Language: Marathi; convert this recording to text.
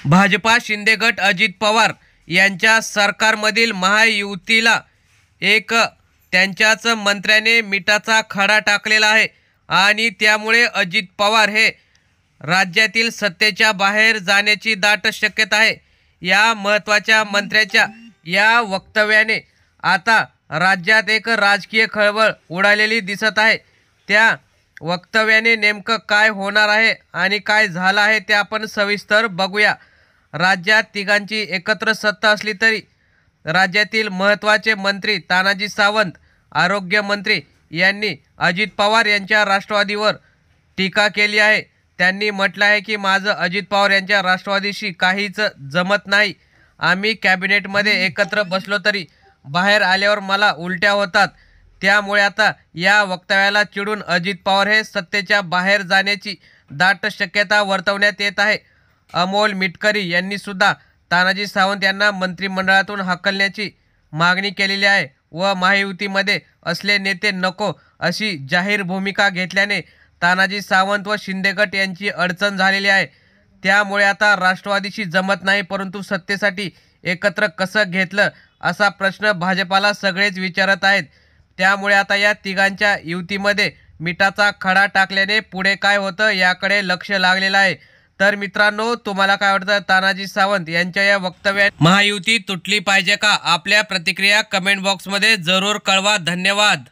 भाजपा शिंदे गट अजित पवार यांच्या सरकारमधील महायुतीला एक त्यांच्याच मंत्र्याने मिठाचा खडा टाकलेला आहे आणि त्यामुळे अजित पवार हे राज्यातील सत्तेच्या बाहेर जाण्याची दाट शक्यता आहे। या महत्त्वाच्या मंत्र्याच्या या वक्तव्याने आता राज्यात एक राजकीय खळबळ उडालेली दिसत आहे। त्या वक्तव्याने नेमकं काय होणार आहे आणि काय झालं आहे ते आपण सविस्तर बघूया। राज्यात तिघांची एकत्र सत्ता असली तरी राज्यातील महत्त्वाचे मंत्री तानाजी सावंत, आरोग्य मंत्री यांनी अजित पवार यांच्या राष्ट्रवादीवर टीका केली आहे। त्यांनी म्हटलं आहे की माझं अजित पवार यांच्या राष्ट्रवादीशी काहीच जमत नाही। आम्ही कॅबिनेटमध्ये एकत्र बसलो तरी बाहेर आल्यावर मला उलट्या होतात। त्यामुळे आता या वक्तव्याला चिडून अजित पवार हे सत्तेच्या बाहेर जाण्याची दाट शक्यता वर्तवण्यात येत आहे। अमोल मिटकरी यांनी सुद्धा तानाजी सावंत यांना मंत्रिमंडळातून हकलण्याची मागणी केलेली आहे व महायुतीमध्ये असले नेते नको अशी जाहीर भूमिका घेतल्याने तानाजी सावंत व शिंदे गट यांची अडचण झालेली आहे। त्यामुळे आता राष्ट्रवादीशी जमत नाही परंतु सत्तेसाठी एकत्र कसं घेतलं असा प्रश्न भाजपाला सगळेच विचारत आहेत। त्यामुळे आता या तिघांच्या युतीमध्ये मिठाचा खडा टाकल्याने पुढे काय होतं याकडे लक्ष लागलेलं आहे। तर मित्रांनो, तुम्हाला काय वाटतं तानाजी सावंत यांच्या या वक्तव्यात महायुती तुटली पाहिजे का? आपल्या प्रतिक्रिया कमेंट बॉक्समध्ये जरूर कळवा। धन्यवाद।